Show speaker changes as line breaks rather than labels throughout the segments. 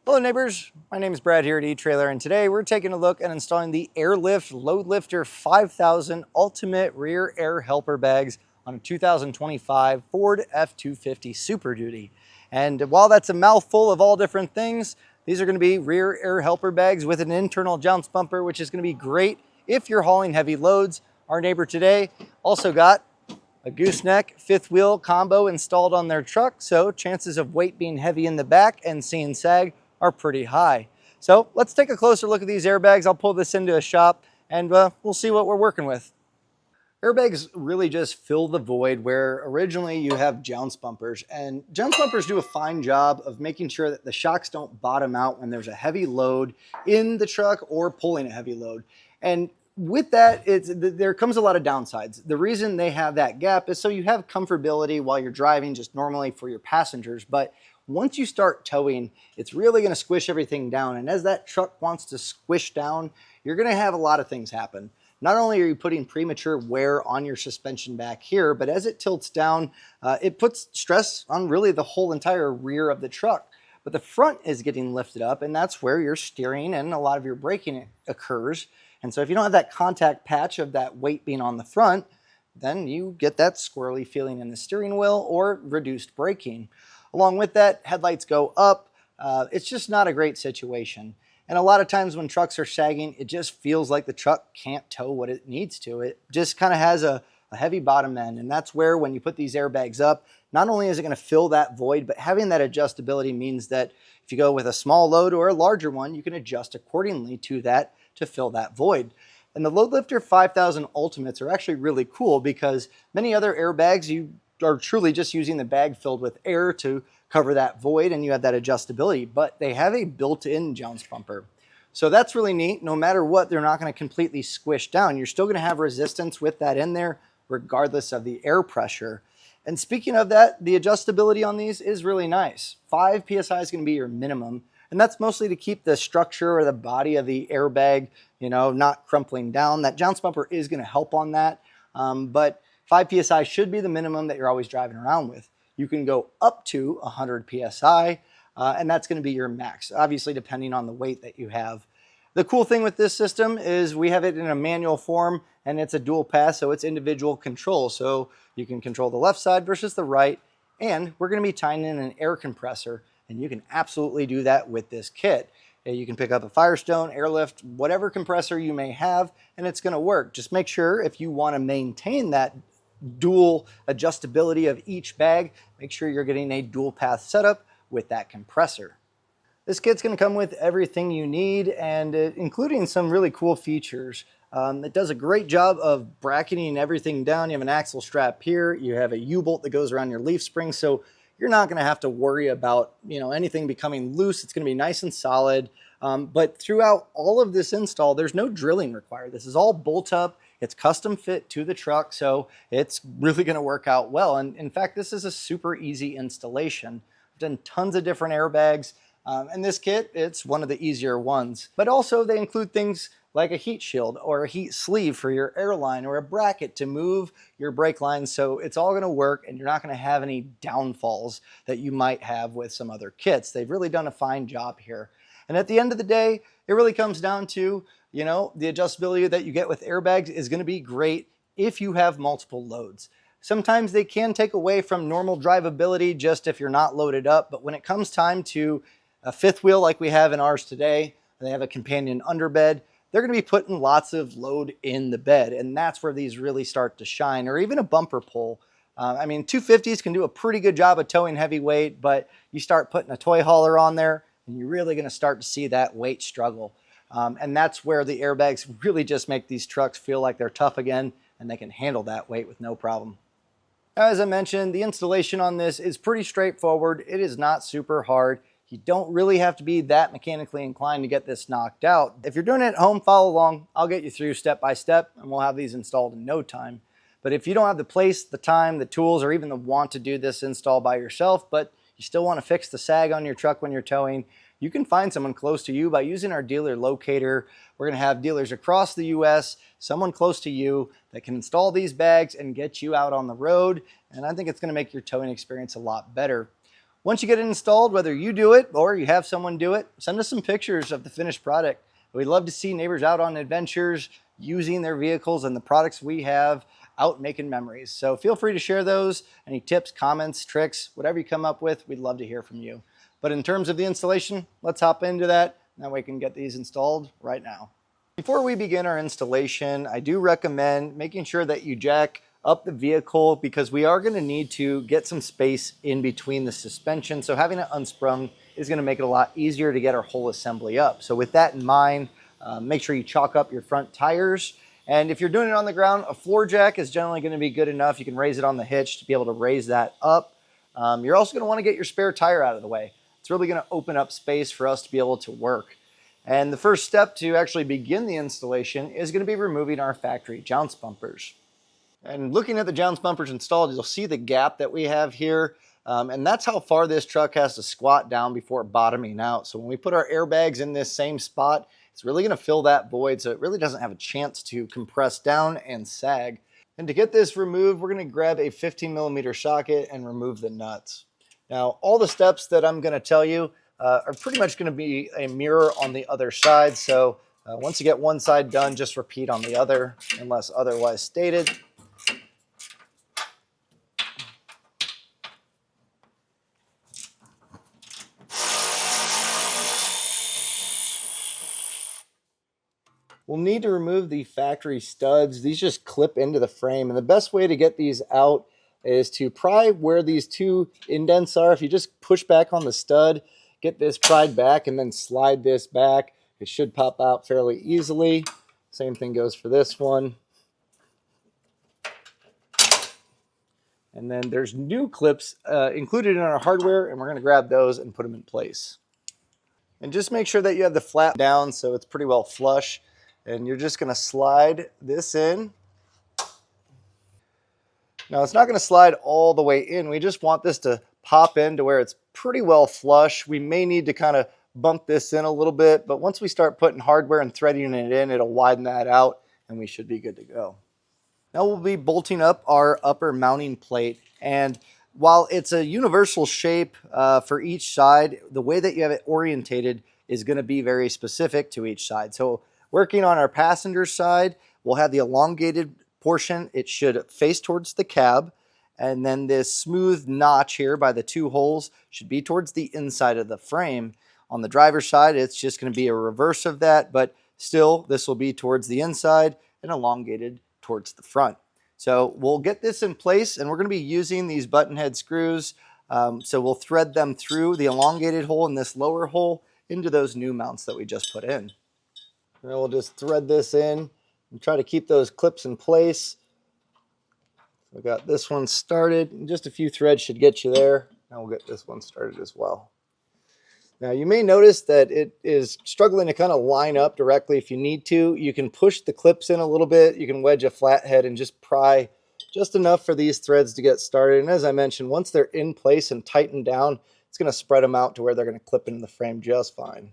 Hello neighbors, my name is Brad here at eTrailer, and today we're taking a look at installing the Air Lift LoadLifter 5000 Ultimate Rear Air Helper Bags on a 2025 Ford F-250 Super Duty. And while that's a mouthful of all different things, these are going to be rear air helper bags with an internal jounce bumper, which is going to be great if you're hauling heavy loads. Our neighbor today also got a gooseneck fifth wheel combo installed on their truck, so chances of weight being heavy in the back and seeing sag are pretty high. So let's take a closer look at these airbags. I'll pull this into a shop and we'll see what we're working with. Airbags really just fill the void where originally you have jounce bumpers, and jounce bumpers do a fine job of making sure that the shocks don't bottom out when there's a heavy load in the truck or pulling a heavy load. And with that, there comes a lot of downsides. The reason they have that gap is so you have comfortability while you're driving just normally for your passengers, but once you start towing, it's really going to squish everything down. And as that truck wants to squish down, you're going to have a lot of things happen. Not only are you putting premature wear on your suspension back here, but as it tilts down, it puts stress on really the whole entire rear of the truck. But the front is getting lifted up, and that's where your steering and a lot of your braking occurs. And so if you don't have that contact patch of that weight being on the front, then you get that squirrely feeling in the steering wheel or reduced braking. Along with that, headlights go up. It's just not a great situation. And a lot of times when trucks are sagging, it just feels like the truck can't tow what it needs to. It just kind of has a heavy bottom end. And that's where when you put these airbags up, not only is it going to fill that void, but having that adjustability means that if you go with a small load or a larger one, you can adjust accordingly to that to fill that void. And the LoadLifter 5000 Ultimates are actually really cool because many other airbags, you are truly just using the bag filled with air to cover that void and you have that adjustability, but they have a built-in jounce bumper. So that's really neat. No matter what, they're not going to completely squish down. You're still going to have resistance with that in there regardless of the air pressure. And speaking of that, the adjustability on these is really nice. 5 PSI is going to be your minimum, and that's mostly to keep the structure or the body of the airbag, not crumpling down. That jounce bumper is going to help on that, but 5 PSI should be the minimum that you're always driving around with. You can go up to 100 PSI, and that's going to be your max, obviously depending on the weight that you have. The cool thing with this system is we have it in a manual form, and it's a dual pass, so it's individual control. So you can control the left side versus the right, and we're going to be tying in an air compressor, and you can absolutely do that with this kit. You can pick up a Firestone, Airlift, whatever compressor you may have, and it's going to work. Just make sure if you want to maintain that dual adjustability of each bag, make sure you're getting a dual path setup with that compressor. This kit's going to come with everything you need, and including some really cool features. It does a great job of bracketing everything down. You have an axle strap here, you have a U-bolt that goes around your leaf spring, so you're not going to have to worry about anything becoming loose. It's going to be nice and solid. But throughout all of this install, there's no drilling required. This is all bolt up. It's custom fit to the truck, so it's really going to work out well. And in fact, this is a super easy installation. I've done tons of different airbags, and this kit, it's one of the easier ones. But also they include things like a heat shield or a heat sleeve for your airline or a bracket to move your brake lines, so it's all going to work and you're not going to have any downfalls that you might have with some other kits. They've really done a fine job here. And at the end of the day, it really comes down to, the adjustability that you get with airbags is going to be great if you have multiple loads. Sometimes they can take away from normal drivability just if you're not loaded up, but when it comes time to a fifth wheel like we have in ours today, and they have a companion underbed, they're going to be putting lots of load in the bed, and that's where these really start to shine, or even a bumper pull. 250s can do a pretty good job of towing heavy weight, but you start putting a toy hauler on there, and you're really going to start to see that weight struggle. And that's where the airbags really just make these trucks feel like they're tough again, and they can handle that weight with no problem. As I mentioned, the installation on this is pretty straightforward. It is not super hard. You don't really have to be that mechanically inclined to get this knocked out. If you're doing it at home, follow along. I'll get you through step by step, and we'll have these installed in no time. But if you don't have the place, the time, the tools, or even the want to do this install by yourself, but you still want to fix the sag on your truck when you're towing, you can find someone close to you by using our dealer locator. We're going to have dealers across the US, someone close to you that can install these bags and get you out on the road. And I think it's going to make your towing experience a lot better. Once you get it installed, whether you do it or you have someone do it, send us some pictures of the finished product. We'd love to see neighbors out on adventures, using their vehicles and the products we have, out making memories. So feel free to share those. Any tips, comments, tricks, whatever you come up with, we'd love to hear from you. But in terms of the installation, let's hop into that. That way we can get these installed right now. Before we begin our installation, I do recommend making sure that you jack up the vehicle, because we are going to need to get some space in between the suspension. So having it unsprung is going to make it a lot easier to get our whole assembly up. So with that in mind, make sure you chalk up your front tires. And if you're doing it on the ground, a floor jack is generally going to be good enough. You can raise it on the hitch to be able to raise that up. You're also going to want to get your spare tire out of the way. It's really going to open up space for us to be able to work. And the first step to actually begin the installation is going to be removing our factory jounce bumpers. And looking at the jounce bumpers installed, you'll see the gap that we have here. And that's how far this truck has to squat down before bottoming out. So when we put our airbags in this same spot, it's really going to fill that void, so it really doesn't have a chance to compress down and sag. And to get this removed, we're going to grab a 15mm socket and remove the nuts. Now, all the steps that I'm going to tell you are pretty much going to be a mirror on the other side. So once you get one side done, just repeat on the other unless otherwise stated. We'll need to remove the factory studs. These just clip into the frame, and the best way to get these out is to pry where these two indents are. If you just push back on the stud, get this pried back, and then slide this back, it should pop out fairly easily. Same thing goes for this one. And then there's new clips included in our hardware, and we're going to grab those and put them in place. And just make sure that you have the flap down so it's pretty well flush. And you're just going to slide this in. Now, it's not going to slide all the way in. We just want this to pop in to where it's pretty well flush. We may need to kind of bump this in a little bit, but once we start putting hardware and threading it in, it'll widen that out, and we should be good to go. Now we'll be bolting up our upper mounting plate, and while it's a universal shape for each side, the way that you have it orientated is going to be very specific to each side. So working on our passenger side, we'll have the elongated portion. It should face towards the cab. And then this smooth notch here by the two holes should be towards the inside of the frame. On the driver's side, it's just going to be a reverse of that, but still this will be towards the inside and elongated towards the front. So we'll get this in place, and we're going to be using these button head screws. So we'll thread them through the elongated hole and this lower hole into those new mounts that we just put in. And then we'll just thread this in and try to keep those clips in place. So we got this one started, and just a few threads should get you there. Now we'll get this one started as well. Now you may notice that it is struggling to kind of line up directly. If you need to, you can push the clips in a little bit. You can wedge a flathead and just pry just enough for these threads to get started. And as I mentioned, once they're in place and tightened down, it's going to spread them out to where they're going to clip into the frame just fine.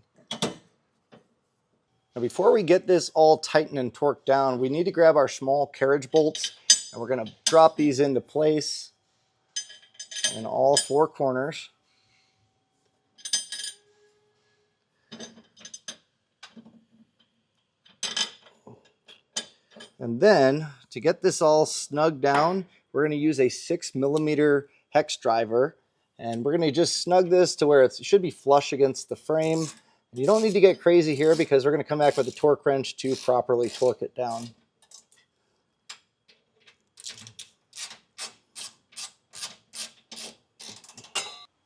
Now before we get this all tightened and torqued down, we need to grab our small carriage bolts, and we're going to drop these into place in all four corners. And then to get this all snug down, we're going to use a 6mm hex driver, and we're going to just snug this to where it should be flush against the frame. You don't need to get crazy here because we're going to come back with a torque wrench to properly torque it down.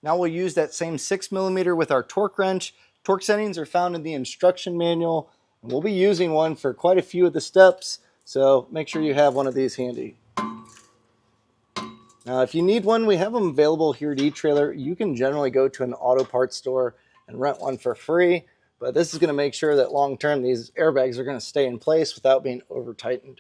Now we'll use that same 6mm with our torque wrench. Torque settings are found in the instruction manual, and we'll be using one for quite a few of the steps, so make sure you have one of these handy. Now if you need one, we have them available here at eTrailer. You can generally go to an auto parts store and rent one for free, but this is going to make sure that long term these airbags are going to stay in place without being over tightened.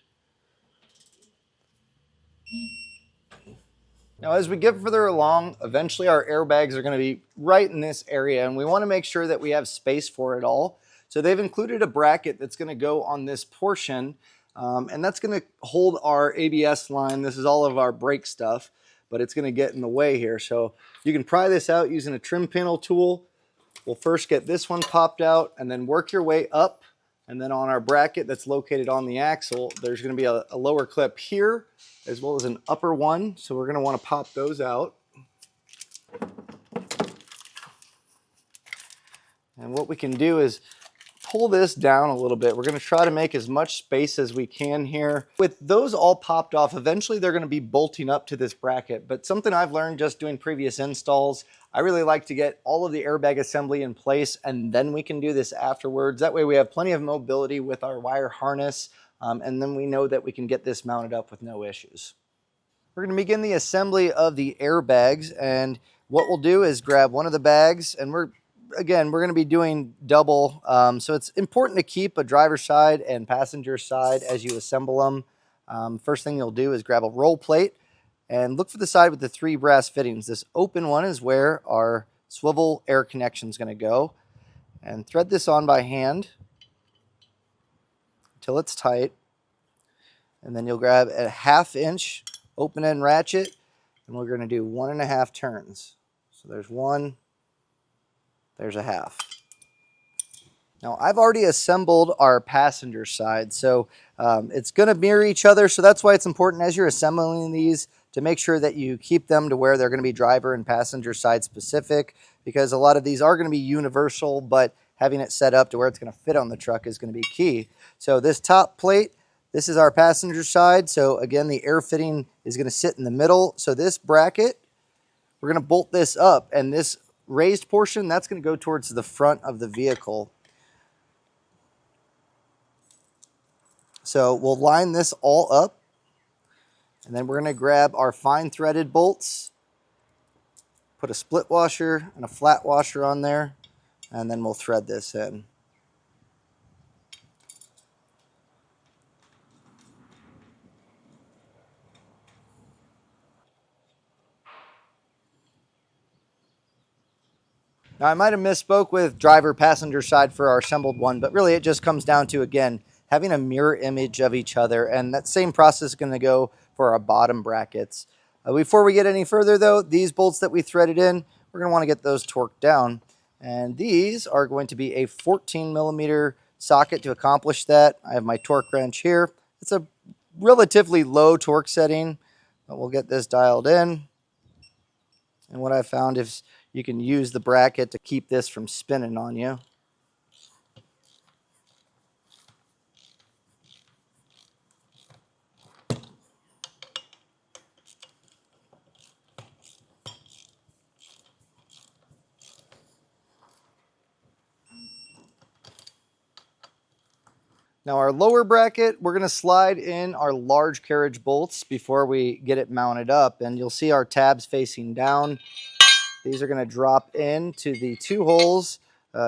Now as we get further along, eventually our airbags are going to be right in this area, and we want to make sure that we have space for it all. So they've included a bracket that's going to go on this portion, and that's going to hold our ABS line. This is all of our brake stuff. but it's going to get in the way here. So you can pry this out using a trim panel tool. We'll first get this one popped out and then work your way up. And then on our bracket that's located on the axle, there's going to be a lower clip here as well as an upper one. So we're going to want to pop those out. And what we can do is pull this down a little bit. We're going to try to make as much space as we can here. With those all popped off, eventually they're going to be bolting up to this bracket. But something I've learned just doing previous installs, I really like to get all of the airbag assembly in place and then we can do this afterwards. That way we have plenty of mobility with our wire harness and then we know that we can get this mounted up with no issues. We're going to begin the assembly of the airbags, and what we'll do is grab one of the bags, and we're going to be doing double, so it's important to keep a driver's side and passenger side as you assemble them. First thing you'll do is grab a roll plate and look for the side with the 3 brass fittings. This open one is where our swivel air connection is going to go, and thread this on by hand until it's tight, and then you'll grab a 1/2 inch open end ratchet, and we're going to do 1.5 turns. So there's 1, there's a 1/2. Now I've already assembled our passenger side, so it's going to mirror each other, so that's why it's important as you're assembling these to make sure that you keep them to where they're going to be driver and passenger side specific, because a lot of these are going to be universal, but having it set up to where it's going to fit on the truck is going to be key. So this top plate, this is our passenger side. So again, the air fitting is going to sit in the middle. So this bracket, we're going to bolt this up, and this raised portion, that's going to go towards the front of the vehicle. So we'll line this all up, and then we're going to grab our fine threaded bolts, put a split washer and a flat washer on there, and then we'll thread this in. Now I might have misspoke with driver passenger side for our assembled one, but really it just comes down to, again, having a mirror image of each other, and that same process is going to go for our bottom brackets. Before we get any further though, these bolts that we threaded in, we're going to want to get those torqued down, and these are going to be a 14mm socket to accomplish that. I have my torque wrench here. It's a relatively low torque setting, but we'll get this dialed in, and what I found is you can use the bracket to keep this from spinning on you. Now our lower bracket, we're going to slide in our large carriage bolts before we get it mounted up, and you'll see our tabs facing down. These are going to drop into the 2 holes,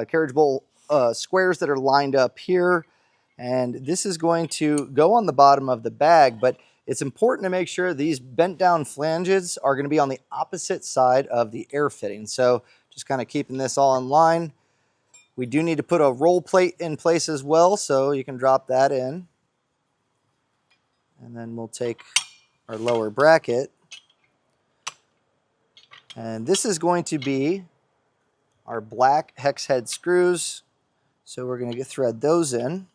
carriage bolt squares that are lined up here, and this is going to go on the bottom of the bag, but it's important to make sure these bent down flanges are going to be on the opposite side of the air fitting. So just kind of keeping this all in line. We do need to put a roll plate in place as well, so you can drop that in. And then we'll take our lower bracket, and this is going to be our black hex head screws. So we're going to thread those in.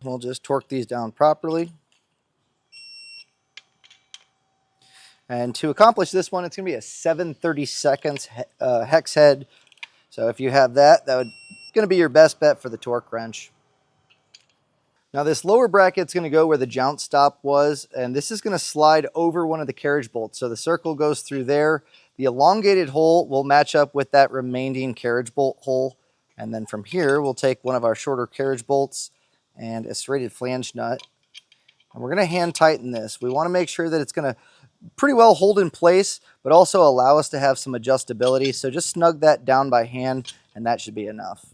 We'll just torque these down properly. And to accomplish this one, it's going to be a 7/32 hex head. So if you have that, that's going to be your best bet for the torque wrench. Now this lower bracket's going to go where the jounce stop was, and this is going to slide over one of the carriage bolts. So the circle goes through there. The elongated hole will match up with that remaining carriage bolt hole. And then from here, we'll take one of our shorter carriage bolts and a serrated flange nut. And we're going to hand tighten this. We want to make sure that it's going to pretty well hold in place, but also allow us to have some adjustability. So just snug that down by hand, and that should be enough.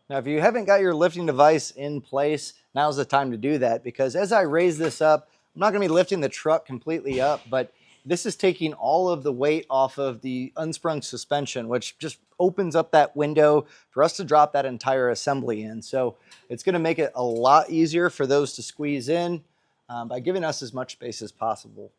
Now, if you haven't got your lifting device in place, now's the time to do that, because as I raise this up, I'm not going to be lifting the truck completely up, but this is taking all of the weight off of the unsprung suspension, which just opens up that window for us to drop that entire assembly in. So it's going to make it a lot easier for those to squeeze in by giving us as much space as possible.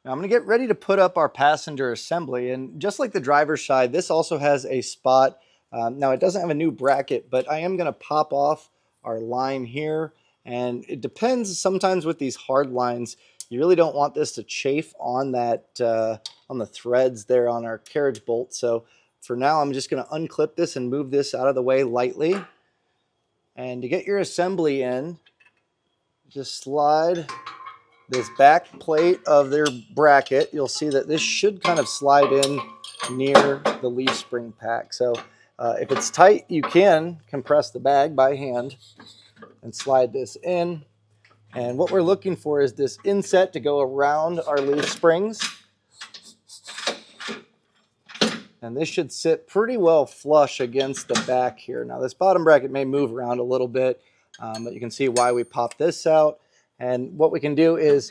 Now I'm going to get ready to put up our passenger assembly, and just like the driver's side, this also has a spot. Now it doesn't have a new bracket, but I am going to pop off our line here, and it depends. Sometimes with these hard lines, you really don't want this to chafe on that on the threads there on our carriage bolt. So for now, I'm just going to unclip this and move this out of the way lightly. And to get your assembly in, just slide this back plate of their bracket. You'll see that this should kind of slide in near the leaf spring pack. So if it's tight, you can compress the bag by hand and slide this in. And what we're looking for is this inset to go around our leaf springs. And this should sit pretty well flush against the back here. Now this bottom bracket may move around a little bit, but you can see why we popped this out. And what we can do is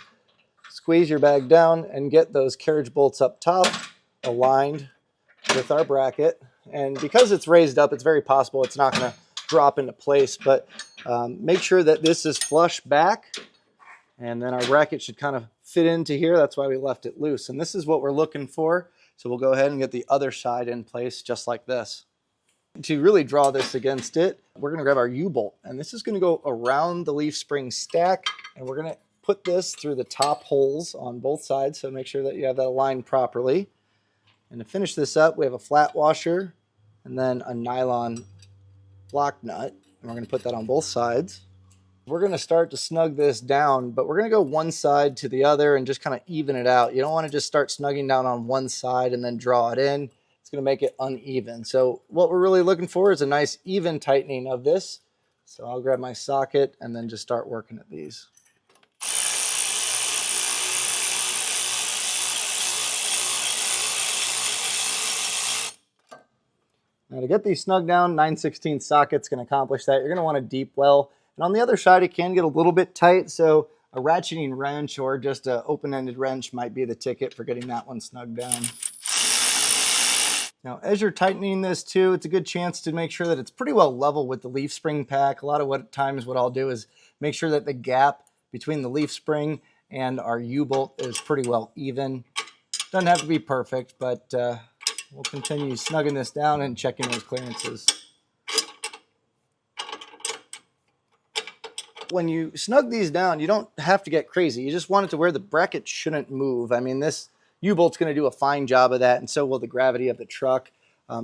squeeze your bag down and get those carriage bolts up top aligned with our bracket. And because it's raised up, it's very possible it's not going to drop into place, but make sure that this is flush back, and then our bracket should kind of fit into here. That's why we left it loose, and this is what we're looking for. So we'll go ahead and get the other side in place just like this. To really draw this against it, we're going to grab our U-bolt, and this is going to go around the leaf spring stack, and we're going to put this through the top holes on both sides, so make sure that you have that aligned properly. And to finish this up, we have a flat washer and then a nylon lock nut, and we're going to put that on both sides. We're going to start to snug this down, but we're going to go one side to the other and just kind of even it out. You don't want to just start snugging down on one side and then draw it in. It's going to make it uneven. So what we're really looking for is a nice even tightening of this. So I'll grab my socket and then just start working at these. Now to get these snug down, 9/16 socket's going to accomplish that. You're going to want a deep well. And on the other side, it can get a little bit tight, so a ratcheting wrench or just an open-ended wrench might be the ticket for getting that one snug down. Now, as you're tightening this too, it's a good chance to make sure that it's pretty well level with the leaf spring pack. A lot of times what I'll do is make sure that the gap between the leaf spring and our U-bolt is pretty well even. Doesn't have to be perfect, but we'll continue snugging this down and checking those clearances. When you snug these down, you don't have to get crazy. You just want it to where the bracket shouldn't move. I mean, this U-bolt's going to do a fine job of that, and so will the gravity of the truck.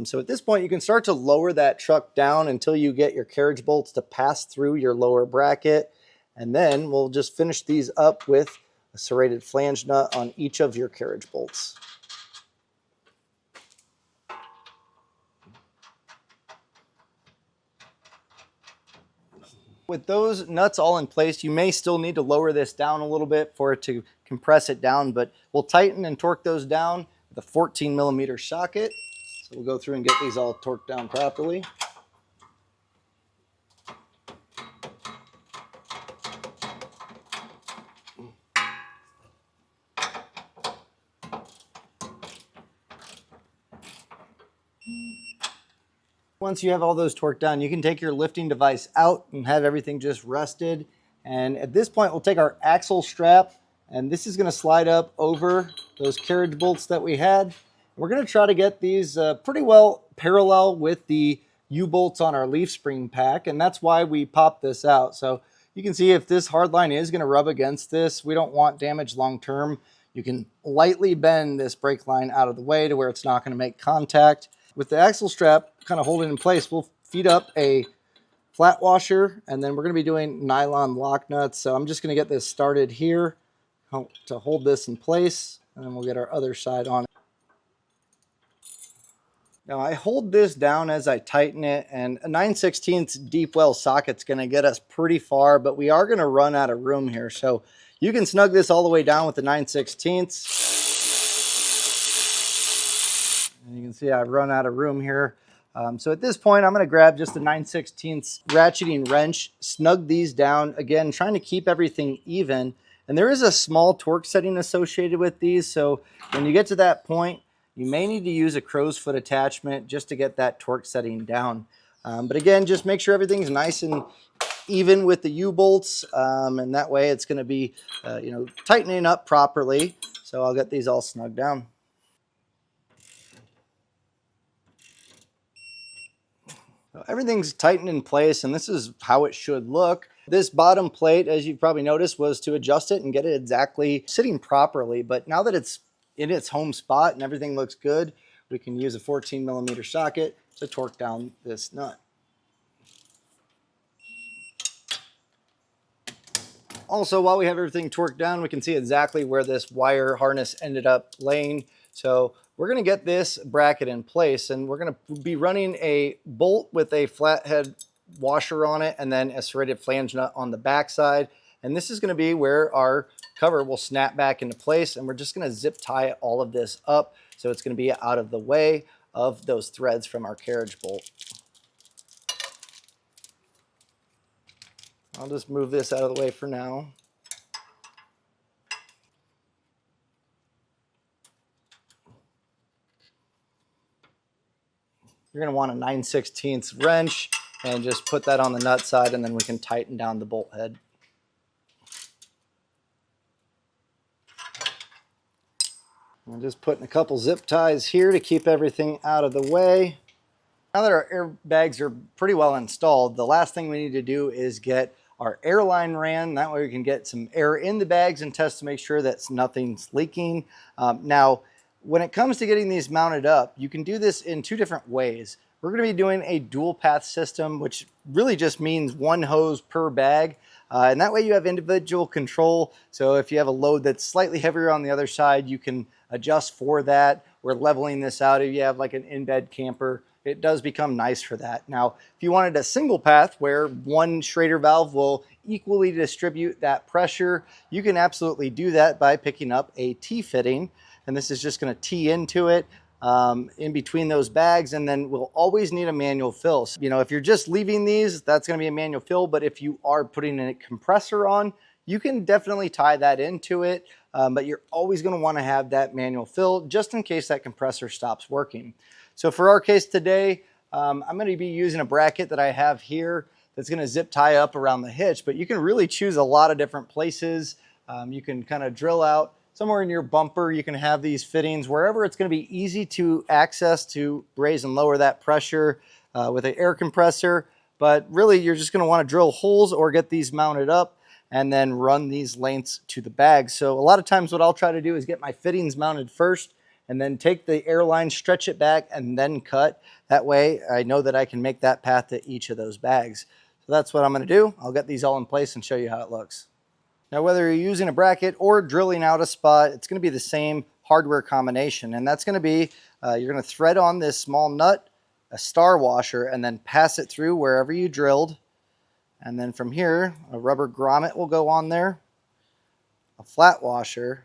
So at this point, you can start to lower that truck down until you get your carriage bolts to pass through your lower bracket. And then we'll just finish these up with a serrated flange nut on each of your carriage bolts. With those nuts all in place, you may still need to lower this down a little bit for it to compress it down, but we'll tighten and torque those down with a 14mm socket. So we'll go through and get these all torqued down properly. Once you have all those torqued down, you can take your lifting device out and have everything just rested. And at this point, we'll take our axle strap, and this is going to slide up over those carriage bolts that we had. We're going to try to get these pretty well parallel with the U-bolts on our leaf spring pack, and that's why we popped this out. So you can see if this hard line is going to rub against this, we don't want damage long term. You can lightly bend this brake line out of the way to where it's not going to make contact. With the axle strap kind of holding in place, we'll feed up a flat washer, and then we're going to be doing nylon lock nuts. So I'm just going to get this started here to hold this in place, and then we'll get our other side on. Now I hold this down as I tighten it, and a 9/16 deep well socket's going to get us pretty far, but we are going to run out of room here. So you can snug this all the way down with the 9/16. And you can see I've run out of room here. So at this point, I'm going to grab just the 9/16 ratcheting wrench, snug these down, again, trying to keep everything even. And there is a small torque setting associated with these. So when you get to that point, You may need to use a crow's foot attachment just to get that torque setting down. But again, just make sure everything's nice and even with the U-bolts, and that way it's going to be, tightening up properly. So I'll get these all snug down. Everything's tightened in place, and this is how it should look. This bottom plate, as you've probably noticed, was to adjust it and get it exactly sitting properly. But now that it's in its home spot and everything looks good, we can use a 14mm socket to torque down this nut. Also, while we have everything torqued down, we can see exactly where this wire harness ended up laying. So we're going to get this bracket in place, and we're going to be running a bolt with a flathead washer on it and then a serrated flange nut on the back side. And this is going to be where our cover will snap back into place, and we're just going to zip tie all of this up so it's going to be out of the way of those threads from our carriage bolt. I'll just move this out of the way for now. You're going to want a 9/16 wrench and just put that on the nut side, and then we can tighten down the bolt head. I'm just putting a couple zip ties here to keep everything out of the way. Now that our airbags are pretty well installed, the last thing we need to do is get our airline ran. That way we can get some air in the bags and test to make sure that nothing's leaking. Now, when it comes to getting these mounted up, you can do this in two different ways. We're going to be doing a dual path system, which really just means one hose per bag. And that way you have individual control. So if you have a load that's slightly heavier on the other side, you can adjust for that. We're leveling this out. If you have like an in-bed camper, it does become nice for that. Now, if you wanted a single path where one Schrader valve will equally distribute that pressure, you can absolutely do that by picking up a T-fitting. And this is just going to tee into it in between those bags, and then we'll always need a manual fill. So, if you're just leaving these, that's going to be a manual fill, but if you are putting a compressor on, you can definitely tie that into it, but you're always going to want to have that manual fill just in case that compressor stops working. So for our case today, I'm going to be using a bracket that I have here that's going to zip tie up around the hitch, but you can really choose a lot of different places. You can kind of drill out somewhere in your bumper. You can have these fittings wherever it's going to be easy to access to raise and lower that pressure with an air compressor. But really, you're just going to want to drill holes or get these mounted up and then run these lengths to the bag. So a lot of times what I'll try to do is get my fittings mounted first and then take the airline, stretch it back, and then cut. That way I know that I can make that path to each of those bags. So that's what I'm going to do. I'll get these all in place and show you how it looks. Now, whether you're using a bracket or drilling out a spot, it's going to be the same hardware combination. And that's going to be, you're going to thread on this small nut, a star washer, and then pass it through wherever you drilled. And then from here, a rubber grommet will go on there, a flat washer,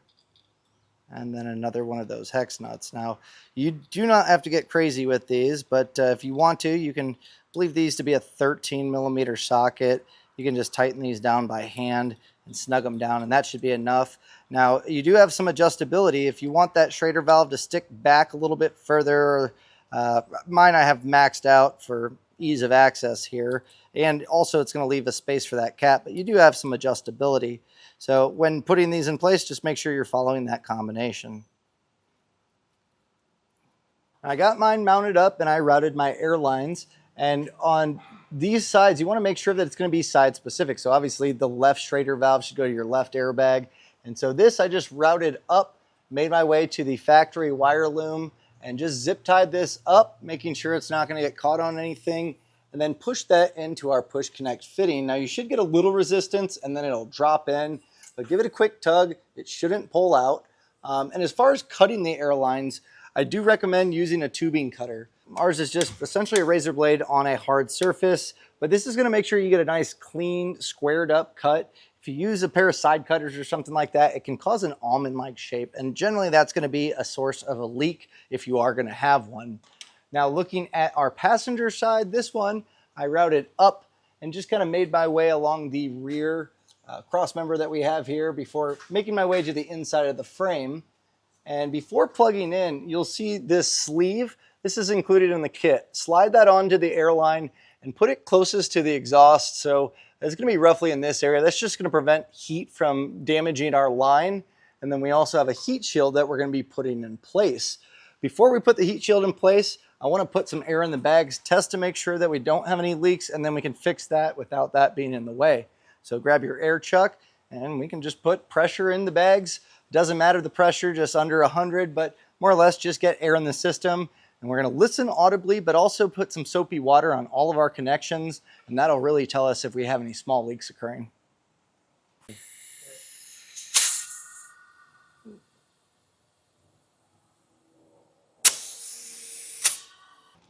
and then another one of those hex nuts. Now, you do not have to get crazy with these, but if you want to, you can believe these to be a 13mm socket. You can just tighten these down by hand and snug them down, and that should be enough. Now, you do have some adjustability. If you want that Schrader valve to stick back a little bit further, mine I have maxed out for ease of access here, and also it's going to leave a space for that cap, but you do have some adjustability. So when putting these in place, just make sure you're following that combination. I got mine mounted up and I routed my airlines, and on these sides, you want to make sure that it's going to be side specific. So obviously the left Schrader valve should go to your left airbag. And so this I just routed up, made my way to the factory wire loom and just zip tied this up, making sure it's not going to get caught on anything, and then push that into our push connect fitting. Now you should get a little resistance and then it'll drop in, but give it a quick tug. It shouldn't pull out. And as far as cutting the airlines, I do recommend using a tubing cutter. Ours is just essentially a razor blade on a hard surface, but this is going to make sure you get a nice, clean, squared up cut. If you use a pair of side cutters or something like that, it can cause an almond-like shape, and generally that's going to be a source of a leak if you are going to have one. Now, looking at our passenger side, this one I routed up and just kind of made my way along the rear cross member that we have here before making my way to the inside of the frame. And before plugging in, you'll see this sleeve. This is included in the kit. Slide that onto the airline and put it closest to the exhaust. So it's going to be roughly in this area. That's just going to prevent heat from damaging our line. And then we also have a heat shield that we're going to be putting in place. Before we put the heat shield in place, I want to put some air in the bags, test to make sure that we don't have any leaks, and then we can fix that without that being in the way. So grab your air chuck and we can just put pressure in the bags. Doesn't matter the pressure, just under 100, but more or less just get air in the system. And we're going to listen audibly, but also put some soapy water on all of our connections, and that'll really tell us if we have any small leaks occurring.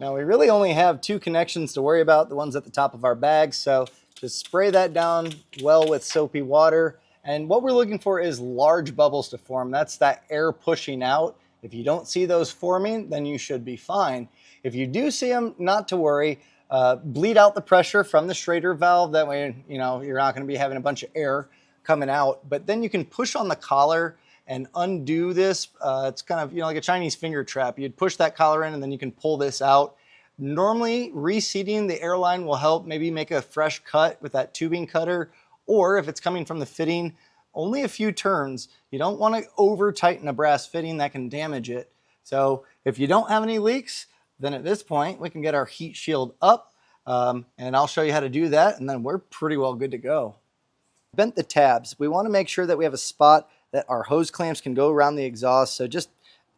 Now we really only have 2 connections to worry about, the ones at the top of our bag, so just spray that down well with soapy water. And what we're looking for is large bubbles to form. That's that air pushing out. If you don't see those forming, then you should be fine. If you do see them, not to worry. Bleed out the pressure from the Schrader valve. That way, you're not going to be having a bunch of air coming out. But then you can push on the collar and undo this. It's kind of like a Chinese finger trap. You'd push that collar in and then you can pull this out. Normally, reseating the airline will help maybe make a fresh cut with that tubing cutter, or if it's coming from the fitting, only a few turns. You don't want to over tighten a brass fitting, that can damage it. So if you don't have any leaks, then at this point we can get our heat shield up, and I'll show you how to do that, and then we're pretty well good to go. Bent the tabs. We want to make sure that we have a spot that our hose clamps can go around the exhaust. So just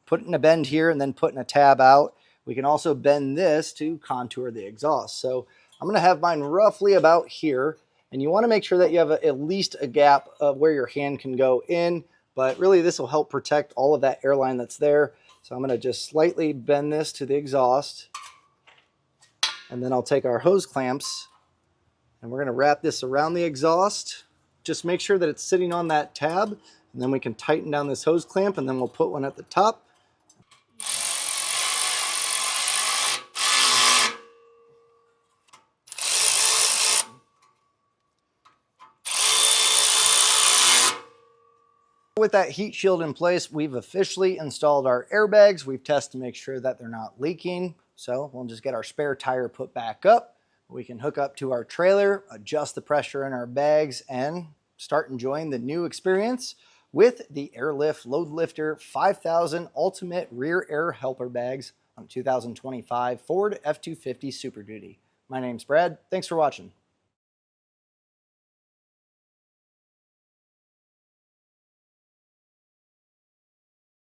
putting a bend here and then putting a tab out. We can also bend this to contour the exhaust. So I'm going to have mine roughly about here. And you want to make sure that you have at least a gap of where your hand can go in. But really this will help protect all of that airline that's there. So I'm going to just slightly bend this to the exhaust. And then I'll take our hose clamps and we're going to wrap this around the exhaust. Just make sure that it's sitting on that tab. And then we can tighten down this hose clamp and then we'll put one at the top. With that heat shield in place, we've officially installed our airbags. We've tested to make sure that they're not leaking. So we'll just get our spare tire put back up. We can hook up to our trailer, adjust the pressure in our bags, and start enjoying the new experience with the Air Lift LoadLifter 5000 Ultimate Rear Air Helper Bags on 2025 Ford F-250 Super Duty. My name's Brad. Thanks for watching.